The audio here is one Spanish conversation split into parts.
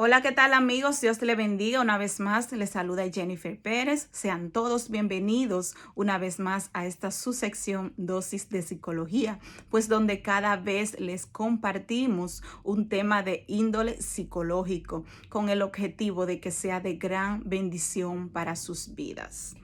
Hola, ¿qué tal amigos? Dios le bendiga. Una vez más, les saluda Jennifer Pérez. Sean todos bienvenidos una vez más a esta su sección Dosis de Psicología, pues donde cada vez les compartimos un tema de índole psicológico con el objetivo de que sea de gran bendición para sus vidas.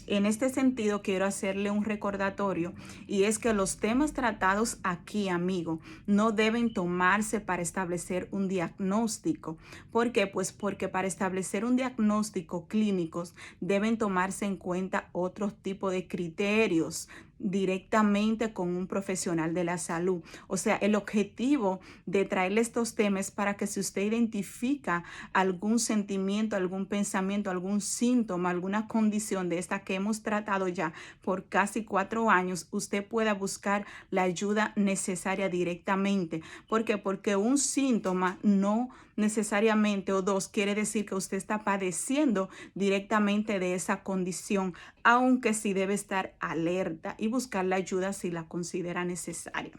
En este sentido, quiero hacerle un recordatorio y es que los temas tratados aquí, amigo, no deben tomarse para establecer un diagnóstico. ¿Por qué? Pues porque para establecer un diagnóstico clínicos deben tomarse en cuenta otros tipos de criterios directamente con un profesional de la salud. O sea, el objetivo de traerle estos temas para que si usted identifica algún sentimiento, algún pensamiento, algún síntoma, alguna condición de esta que hemos tratado ya por casi 4 años, usted pueda buscar la ayuda necesaria directamente. ¿Por qué? Porque un síntoma no necesariamente o dos quiere decir que usted está padeciendo directamente de esa condición, aunque sí debe estar alerta y buscar la ayuda si la considera necesaria.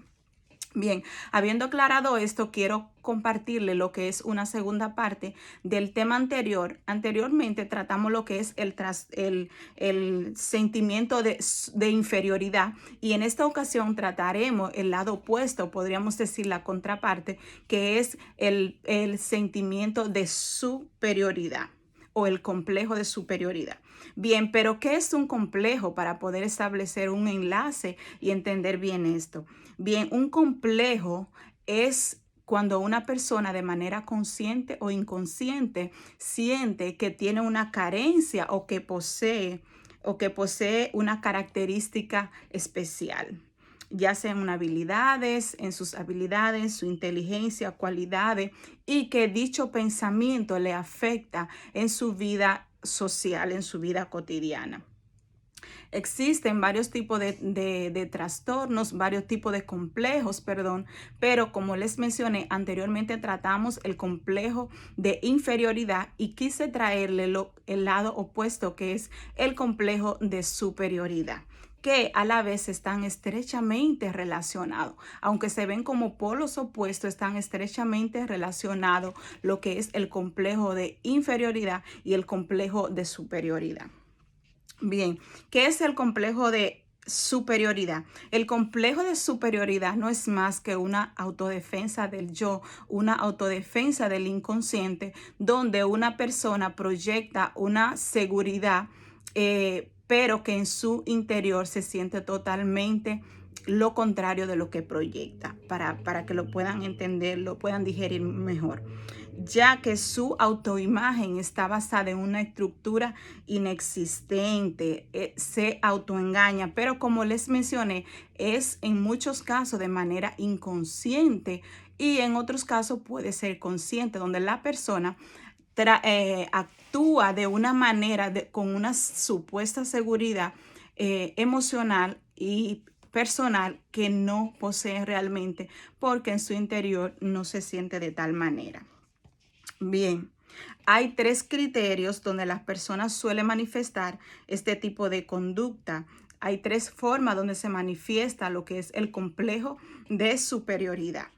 Bien, habiendo aclarado esto, quiero compartirle lo que es una segunda parte del tema anterior. Anteriormente tratamos lo que es el sentimiento de inferioridad y en esta ocasión trataremos el lado opuesto, podríamos decir la contraparte, que es el sentimiento de superioridad o el complejo de superioridad. Bien, pero ¿qué es un complejo para poder establecer un enlace y entender bien esto? Bien, un complejo es cuando una persona de manera consciente o inconsciente siente que tiene una carencia o que posee una característica especial, ya sea en sus habilidades, su inteligencia, cualidades, y que dicho pensamiento le afecta en su vida social, en su vida cotidiana. Existen varios tipos de trastornos, varios tipos de complejos, perdón, pero como les mencioné anteriormente, tratamos el complejo de inferioridad y quise traerle el lado opuesto, que es el complejo de superioridad, que a la vez están estrechamente relacionados, aunque se ven como polos opuestos, están estrechamente relacionados lo que es el complejo de inferioridad y el complejo de superioridad. Bien, ¿qué es el complejo de superioridad? El complejo de superioridad no es más que una autodefensa del yo, una autodefensa del inconsciente, donde una persona proyecta una seguridad, pero que en su interior se siente totalmente lo contrario de lo que proyecta, para que lo puedan entender, lo puedan digerir mejor, ya que su autoimagen está basada en una estructura inexistente, se autoengaña, pero como les mencioné, es en muchos casos de manera inconsciente y en otros casos puede ser consciente, donde la persona actúa de una manera, con una supuesta seguridad emocional y personal que no posee realmente, porque en su interior no se siente de tal manera. Bien, hay 3 criterios donde las personas suelen manifestar este tipo de conducta. Hay 3 formas donde se manifiesta lo que es el complejo de superioridad.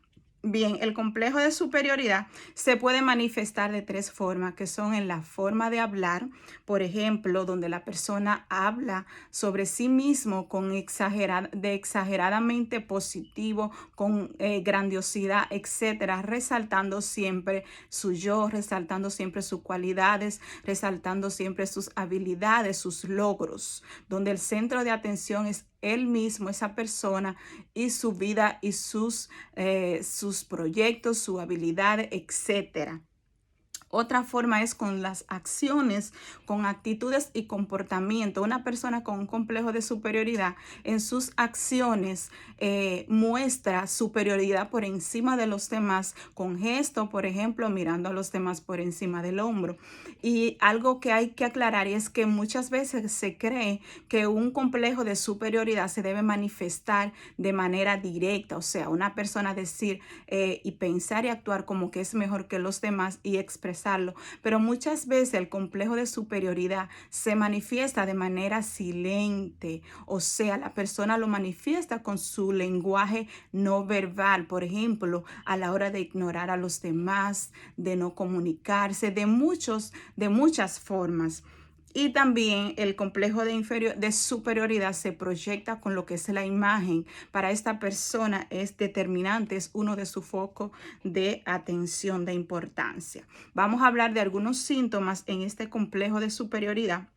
Bien, el complejo de superioridad se puede manifestar de 3 formas, que son en la forma de hablar, por ejemplo, donde la persona habla sobre sí mismo con exageradamente positivo, con grandiosidad, etcétera, resaltando siempre su yo, resaltando siempre sus cualidades, resaltando siempre sus habilidades, sus logros, donde el centro de atención es él mismo, esa persona y su vida y sus proyectos, sus habilidades, etcétera. Otra forma es con las acciones, con actitudes y comportamiento. Una persona con un complejo de superioridad en sus acciones muestra superioridad por encima de los demás, con gesto, por ejemplo, mirando a los demás por encima del hombro. Y algo que hay que aclarar es que muchas veces se cree que un complejo de superioridad se debe manifestar de manera directa, o sea, una persona decir y pensar y actuar como que es mejor que los demás y expresar expresarlo, pero muchas veces el complejo de superioridad se manifiesta de manera silente, o sea, la persona lo manifiesta con su lenguaje no verbal, por ejemplo, a la hora de ignorar a los demás, de no comunicarse, de muchas formas. Y también el complejo de superioridad se proyecta con lo que es la imagen. Para esta persona es determinante, es uno de sus focos de atención, de importancia. Vamos a hablar de algunos síntomas en este complejo de superioridad.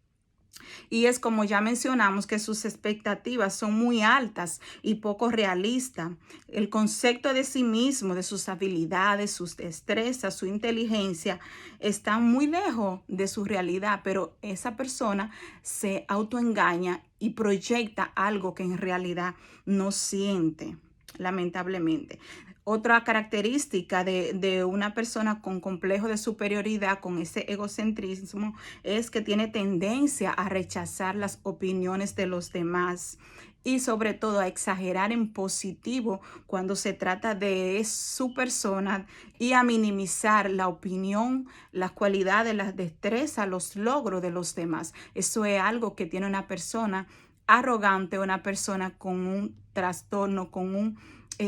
Y es como ya mencionamos que sus expectativas son muy altas y poco realistas. El concepto de sí mismo, de sus habilidades, sus destrezas, su inteligencia, están muy lejos de su realidad, pero esa persona se autoengaña y proyecta algo que en realidad no siente, lamentablemente. Otra característica de una persona con complejo de superioridad, con ese egocentrismo, es que tiene tendencia a rechazar las opiniones de los demás y sobre todo a exagerar en positivo cuando se trata de su persona y a minimizar la opinión, las cualidades, las destrezas, los logros de los demás. Eso es algo que tiene una persona arrogante, una persona con un trastorno, con un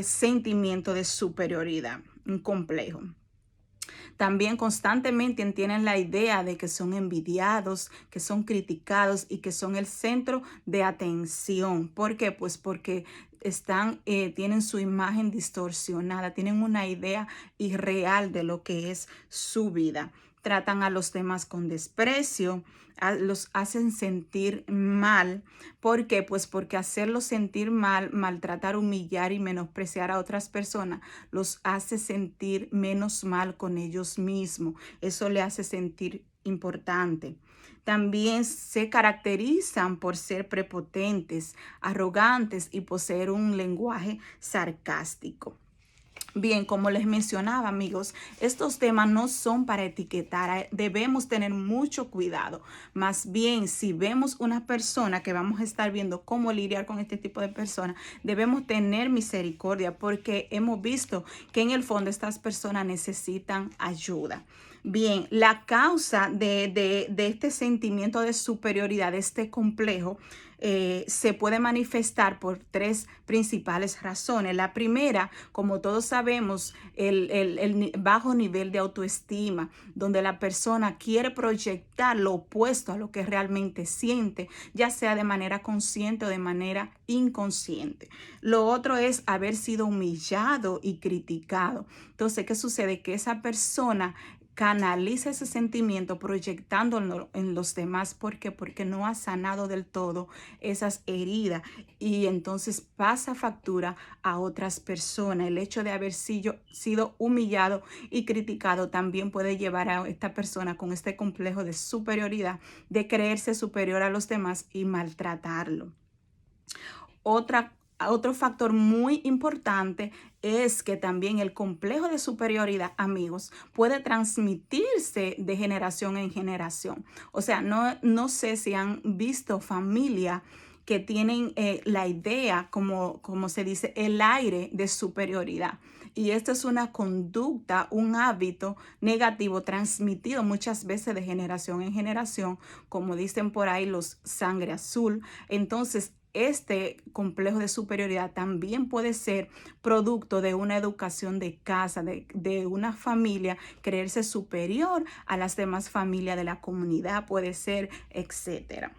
sentimiento de superioridad, un complejo. También constantemente tienen la idea de que son envidiados, que son criticados y que son el centro de atención. ¿Por qué? Pues porque tienen su imagen distorsionada, tienen una idea irreal de lo que es su vida. Tratan a los demás con desprecio, los hacen sentir mal. ¿Por qué? Pues porque hacerlos sentir mal, maltratar, humillar y menospreciar a otras personas los hace sentir menos mal con ellos mismos. Eso le hace sentir importante. También se caracterizan por ser prepotentes, arrogantes y poseer un lenguaje sarcástico. Bien, como les mencionaba, amigos, estos temas no son para etiquetar, debemos tener mucho cuidado. Más bien, si vemos una persona que vamos a estar viendo cómo lidiar con este tipo de personas, debemos tener misericordia porque hemos visto que en el fondo estas personas necesitan ayuda. Bien, la causa de este sentimiento de superioridad, de este complejo, se puede manifestar por tres principales razones. La primera, como todos sabemos, el bajo nivel de autoestima, donde la persona quiere proyectar lo opuesto a lo que realmente siente, ya sea de manera consciente o de manera inconsciente. Lo otro es haber sido humillado y criticado. Entonces, ¿qué sucede? Que esa persona canaliza ese sentimiento proyectándolo en los demás. ¿Por qué? Porque no ha sanado del todo esas heridas y entonces pasa factura a otras personas. El hecho de haber sido humillado y criticado también puede llevar a esta persona con este complejo de superioridad, de creerse superior a los demás y maltratarlo. Otro factor muy importante es que también el complejo de superioridad, amigos, puede transmitirse de generación en generación. O sea, no sé si han visto familia que tienen la idea, como se dice, el aire de superioridad. Y esto es una conducta, un hábito negativo transmitido muchas veces de generación en generación, como dicen por ahí los sangre azul. Entonces, este complejo de superioridad también puede ser producto de una educación de casa, de una familia, creerse superior a las demás familias de la comunidad, puede ser, etcétera.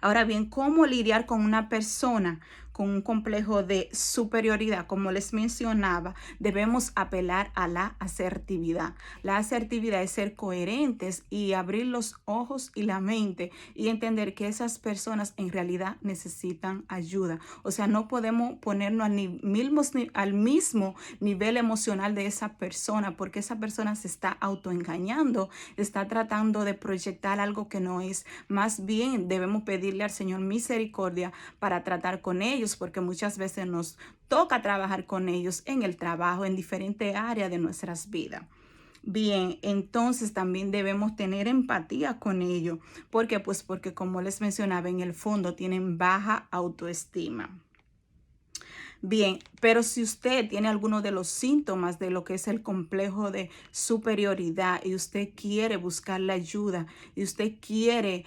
Ahora bien, ¿cómo lidiar con una persona con un complejo de superioridad? Como les mencionaba, debemos apelar a la asertividad. La asertividad es ser coherentes y abrir los ojos y la mente y entender que esas personas en realidad necesitan ayuda. O sea, no podemos ponernos al mismo nivel emocional de esa persona porque esa persona se está autoengañando, está tratando de proyectar algo que no es. Más bien debemos pedirle al Señor misericordia para tratar con ellos, porque muchas veces nos toca trabajar con ellos en el trabajo, en diferentes áreas de nuestras vidas. Bien, entonces también debemos tener empatía con ellos. ¿Por qué? Pues porque como les mencionaba, en el fondo tienen baja autoestima. Bien, pero si usted tiene alguno de los síntomas de lo que es el complejo de superioridad y usted quiere buscar la ayuda y usted quiere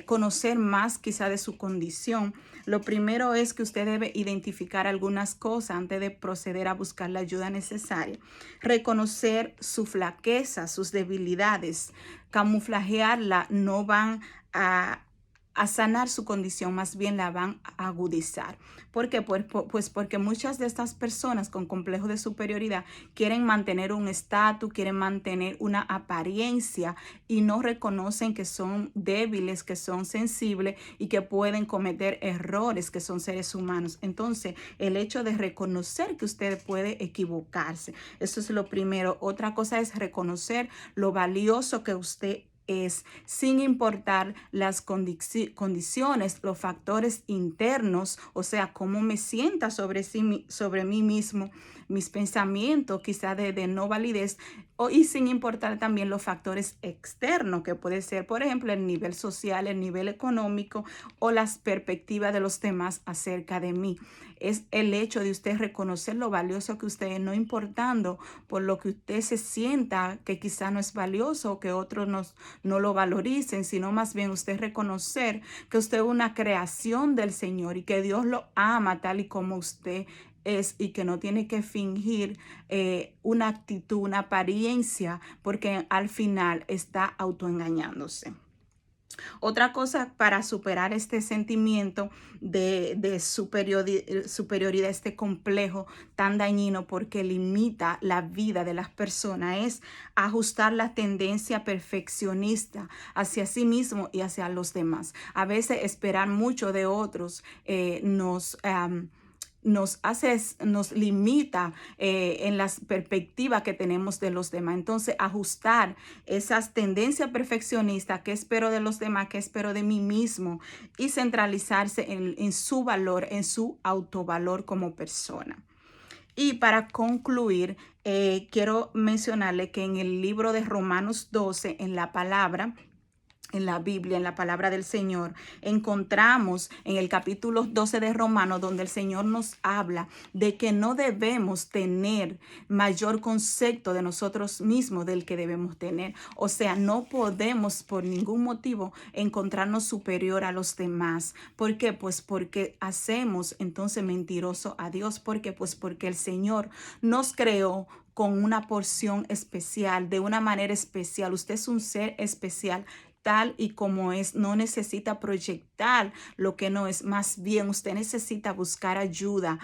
conocer más quizá de su condición, lo primero es que usted debe identificar algunas cosas antes de proceder a buscar la ayuda necesaria. Reconocer su flaqueza, sus debilidades, camuflajearla no van a sanar su condición, más bien la van a agudizar. ¿Por qué? Pues porque muchas de estas personas con complejo de superioridad quieren mantener un estatus, quieren mantener una apariencia y no reconocen que son débiles, que son sensibles y que pueden cometer errores, que son seres humanos. Entonces, el hecho de reconocer que usted puede equivocarse, eso es lo primero. Otra cosa es reconocer lo valioso que usted es, sin importar las condiciones, los factores internos, o sea, cómo me sienta sobre mí mismo, mis pensamientos quizá de no validez, y sin importar también los factores externos, que puede ser, por ejemplo, el nivel social, el nivel económico o las perspectivas de los demás acerca de mí. Es el hecho de usted reconocer lo valioso que usted es, no importando por lo que usted se sienta que quizá no es valioso o que otros no lo valoricen, sino más bien usted reconocer que usted es una creación del Señor y que Dios lo ama tal y como usted es y que no tiene que fingir una actitud, una apariencia, porque al final está autoengañándose. Otra cosa para superar este sentimiento de superioridad, este complejo tan dañino porque limita la vida de las personas, es ajustar la tendencia perfeccionista hacia sí mismo y hacia los demás. A veces esperar mucho de otros nos limita en las perspectivas que tenemos de los demás. Entonces, ajustar esas tendencias perfeccionistas, qué espero de los demás, qué espero de mí mismo, y centralizarse en su valor, en su autovalor como persona. Y para concluir, quiero mencionarle que en el libro de Romanos 12, en la Biblia, en la palabra del Señor, encontramos en el capítulo 12 de Romanos, donde el Señor nos habla de que no debemos tener mayor concepto de nosotros mismos del que debemos tener. O sea, no podemos por ningún motivo encontrarnos superior a los demás. ¿Por qué? Pues porque hacemos entonces mentiroso a Dios. ¿Por qué? Pues porque el Señor nos creó con una porción especial, de una manera especial. Usted es un ser especial tal y como es, no necesita proyectar lo que no es, más bien usted necesita buscar ayuda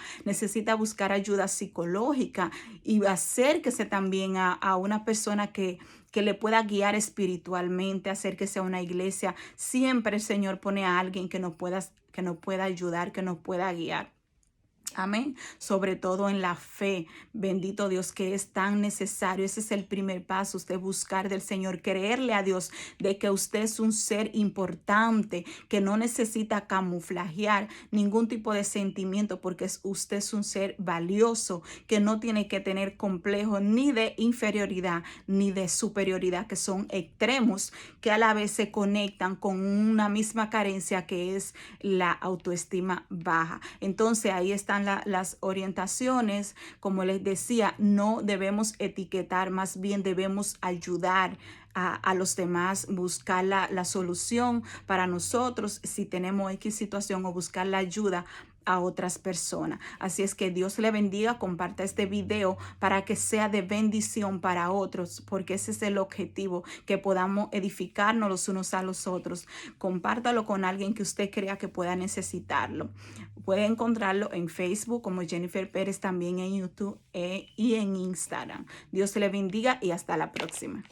psicológica y acérquese también a una persona que le pueda guiar espiritualmente, acérquese a una iglesia. Siempre el Señor pone a alguien que nos pueda ayudar, que nos pueda guiar. Amén. Sobre todo en la fe. Bendito Dios, que es tan necesario. Ese es el primer paso. Usted buscar del Señor, creerle a Dios de que usted es un ser importante, que no necesita camuflajear ningún tipo de sentimiento, porque usted es un ser valioso, que no tiene que tener complejo ni de inferioridad ni de superioridad, que son extremos que a la vez se conectan con una misma carencia, que es la autoestima baja. Entonces ahí están las orientaciones. Como les decía, no debemos etiquetar, más bien debemos ayudar a los demás, buscar la solución para nosotros si tenemos X situación, o buscar la ayuda a otras personas. Así es que Dios le bendiga, comparta este video para que sea de bendición para otros, porque ese es el objetivo, que podamos edificarnos los unos a los otros. Compártalo con alguien que usted crea que pueda necesitarlo. Puede encontrarlo en Facebook como Jennifer Pérez, también en YouTube y en Instagram. Dios le bendiga y hasta la próxima.